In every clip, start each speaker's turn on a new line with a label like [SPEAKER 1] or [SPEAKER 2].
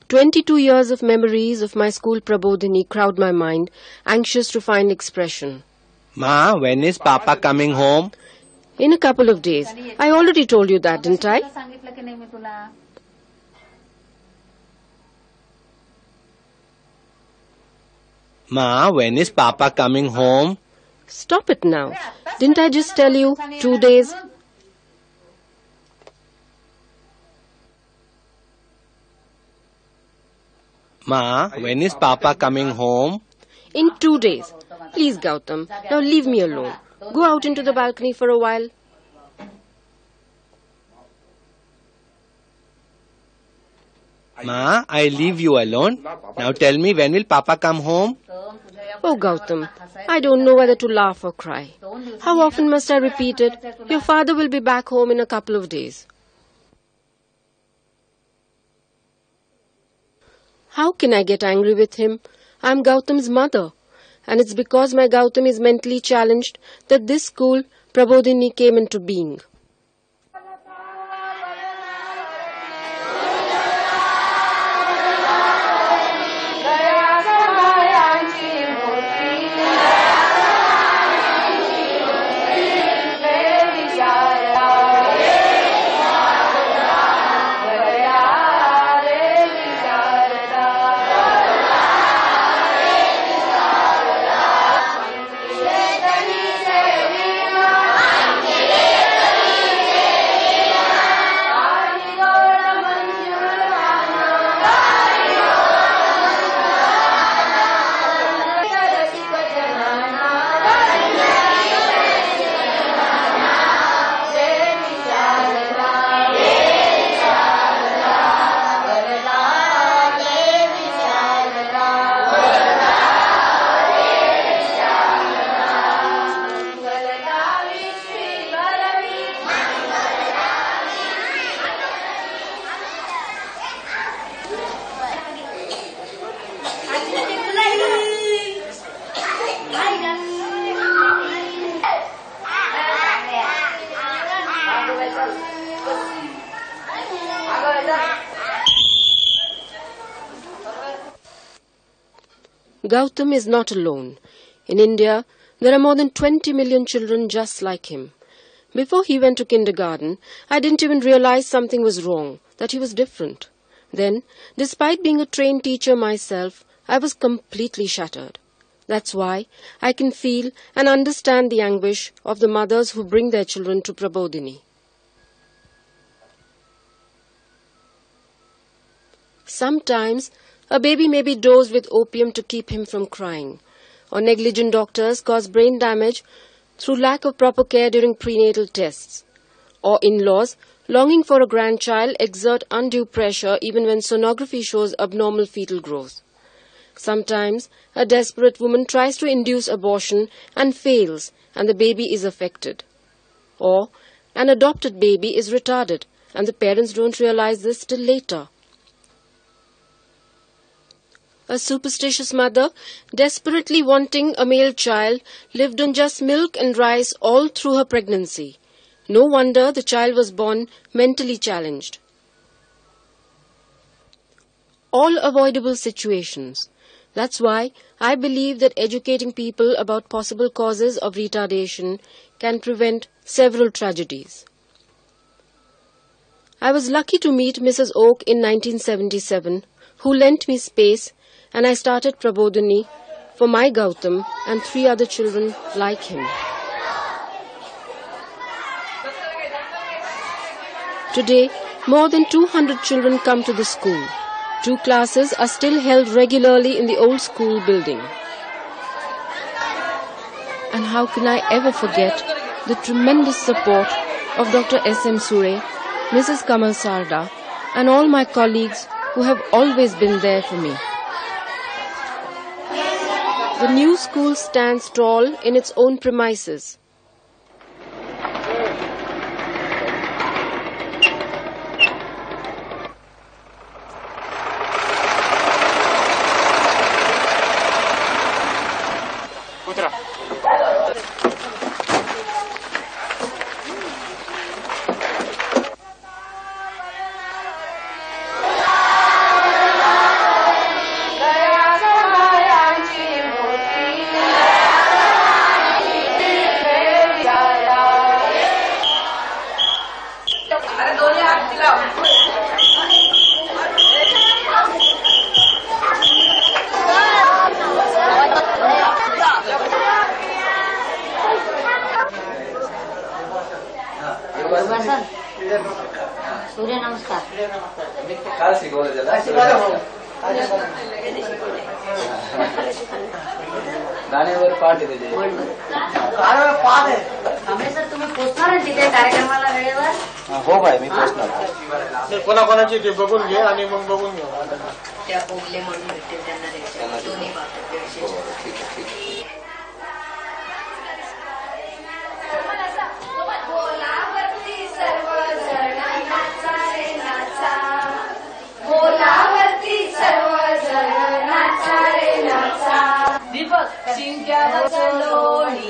[SPEAKER 1] 22 years of memories of my school Prabodhini crowd my mind, anxious to find expression.
[SPEAKER 2] Ma, when is Papa coming home?
[SPEAKER 1] In a couple of days. I already told you that, didn't I?
[SPEAKER 2] Ma, when is Papa coming home?
[SPEAKER 1] Stop it now. Didn't I just tell you 2 days?
[SPEAKER 2] Ma, when is Papa coming home?
[SPEAKER 1] In 2 days. Please, Gautam, now leave me alone. Go out into the balcony for a while.
[SPEAKER 2] Ma, I leave you alone. Now tell me, when will Papa come home?
[SPEAKER 1] Oh, Gautam, I don't know whether to laugh or cry. How often must I repeat it? Your father will be back home in a couple of days. How can I get angry with him? I am Gautam's mother. And it's because my Gautam is mentally challenged that this school, Prabodhini, came into being. Gautam is not alone. In India, there are more than 20 million children just like him. Before he went to kindergarten, I didn't even realize something was wrong, that he was different. Then, despite being a trained teacher myself, I was completely shattered. That's why I can feel and understand the anguish of the mothers who bring their children to Prabodhini. Sometimes, a baby may be dosed with opium to keep him from crying, or negligent doctors cause brain damage through lack of proper care during prenatal tests, or in-laws longing for a grandchild exert undue pressure even when sonography shows abnormal fetal growth. Sometimes, a desperate woman tries to induce abortion and fails, and the baby is affected. Or, an adopted baby is retarded, and the parents don't realize this till later. A superstitious mother, desperately wanting a male child, lived on just milk and rice all through her pregnancy. No wonder the child was born mentally challenged. All avoidable situations. That's why I believe that educating people about possible causes of retardation can prevent several tragedies. I was lucky to meet Mrs. Oak in 1977, who lent me space, and I started Prabodhini for my Gautam and 3 other children like him. Today, more than 200 children come to the school. 2 classes are still held regularly in the old school building. And how can I ever forget the tremendous support of Dr. S.M. Sure, Mrs. Kamal Sarda, and all my colleagues who have always been there for me. The new school stands tall in its own premises.
[SPEAKER 3] सूर्य नमस्कार.
[SPEAKER 4] काय शिकवलं त्याला? गाण्यावर पाठ आहे त्याचे.
[SPEAKER 3] Sir तुम्ही पोचणार आहे तिथे कार्यक्रमाला वेळेवर?
[SPEAKER 4] हो बाय मी पोचणार.
[SPEAKER 5] कोणाकोणाची ते बघून घे आणि मग बघून घेऊ.
[SPEAKER 3] त्या ओगले म्हणून भेटतील त्यांना दोन्ही
[SPEAKER 6] दीपक शिंक्यावर लोणी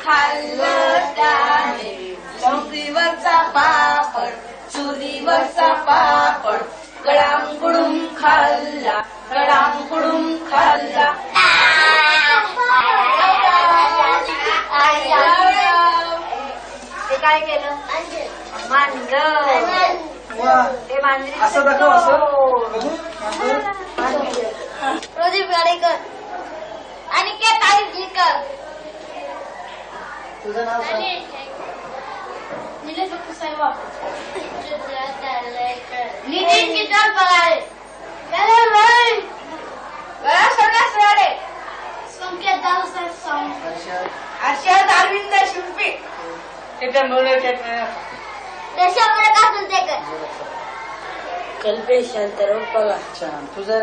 [SPEAKER 6] खाल्लं त्याने चौकीवरचा पापड चुलीवरचा पापड गडांगुडूम खाल्ला
[SPEAKER 3] ते काय केलं? मांजर. ते मांजरी
[SPEAKER 4] असं दाखव असं.
[SPEAKER 3] प्रदीप गाडेकर आणि के तारीफ लिकर.
[SPEAKER 4] तुझं नाव सांग.
[SPEAKER 3] निलेश फक्त साहेब नितीन किशोर पगारे सरकार संकेत दादासाहेब सावंत
[SPEAKER 6] हर्षद अरविंद शिल्पी
[SPEAKER 3] देशाप्रकाश सुलतेकर
[SPEAKER 6] कल्पेश शांताराम पगार.
[SPEAKER 4] छान. तुझं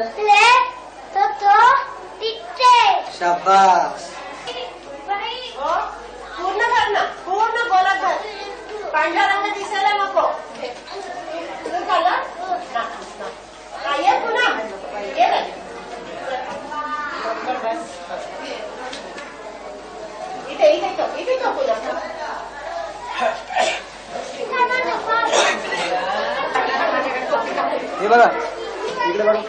[SPEAKER 4] शाबास.
[SPEAKER 6] पूर्ण कर ना पूर्ण गोलात भर. पांढरा रंग दिसायला नको. ये पुन्हा ये रे. इथे तो पुन्हा.
[SPEAKER 4] हे बघा इकडे बघा.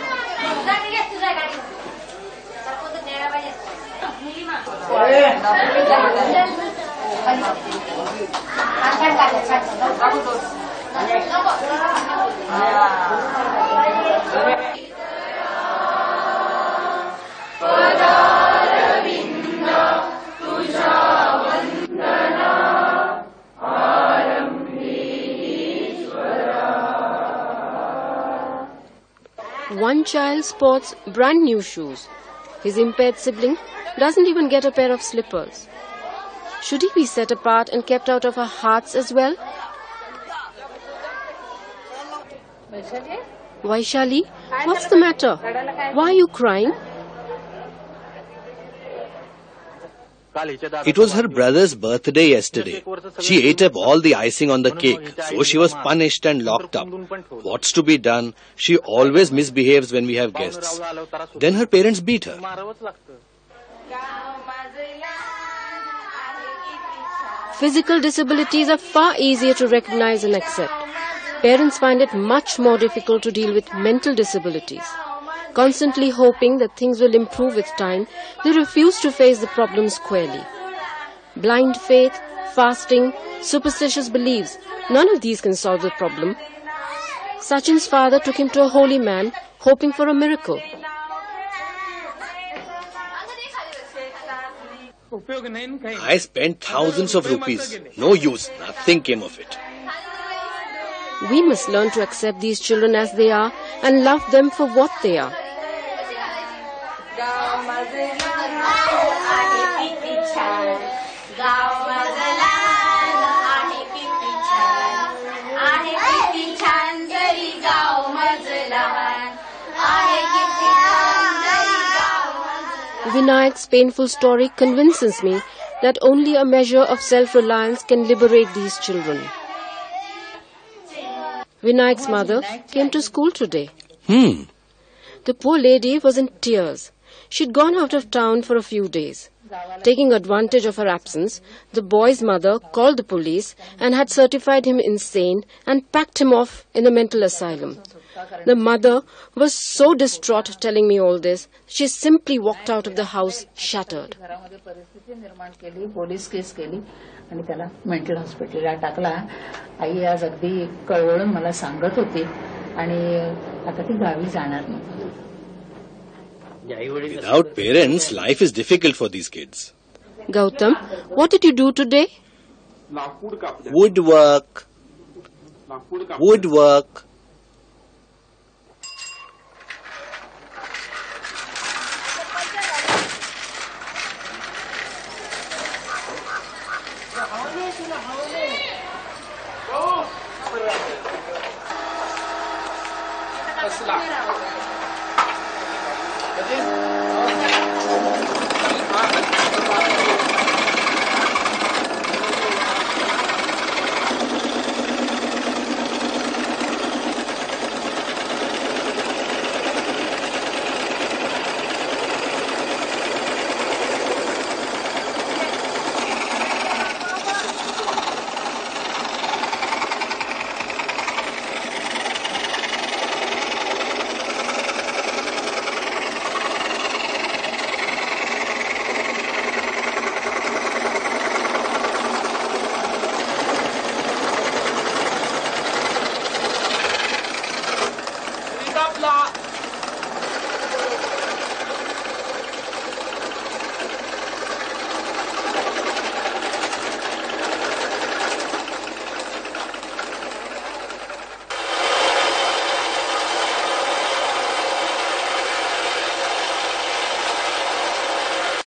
[SPEAKER 1] One child sports brand new shoes. His impaired sibling doesn't even get a pair of slippers. Should he be set apart and kept out of our hearts as well? Vaishali, what's the matter? Why are you crying?
[SPEAKER 2] It was her brother's birthday yesterday. She ate up all the icing on the cake, so she was punished and locked up. What's to be done? She always misbehaves when we have guests. Then her parents beat her.
[SPEAKER 1] Physical disabilities are far easier to recognize and accept. Parents find it much more difficult to deal with mental disabilities. Constantly hoping that things will improve with time, they refuse to face the problem squarely. Blind faith, fasting, superstitious beliefs, none of these can solve the problem. Sachin's father took him to a holy man, hoping for a miracle.
[SPEAKER 2] I spent thousands of rupees. No use. Nothing came of it.
[SPEAKER 1] We must learn to accept these children as they are and love them for what they are. Vinayak's painful story convinces me that only a measure of self-reliance can liberate these children. Vinayak's mother came to school today. The poor lady was in tears. She'd gone out of town for a few days. Taking advantage of her absence, the boy's mother called the police and had certified him insane and packed him off in a mental asylum. The mother was so distraught telling me all this. She simply walked out of the house shattered.
[SPEAKER 7] घरामध्ये परिस्थिती निर्माण केली, police case केली आणि त्याला mental हॉस्पिटलला टाकला. आई आज अगदी कळवळून मला सांगत होती आणि आता ती गावी जाणार नाही.
[SPEAKER 2] Without parents, life is difficult for these kids.
[SPEAKER 1] Gautam, what did you do today?
[SPEAKER 2] Woodwork. Woodwork.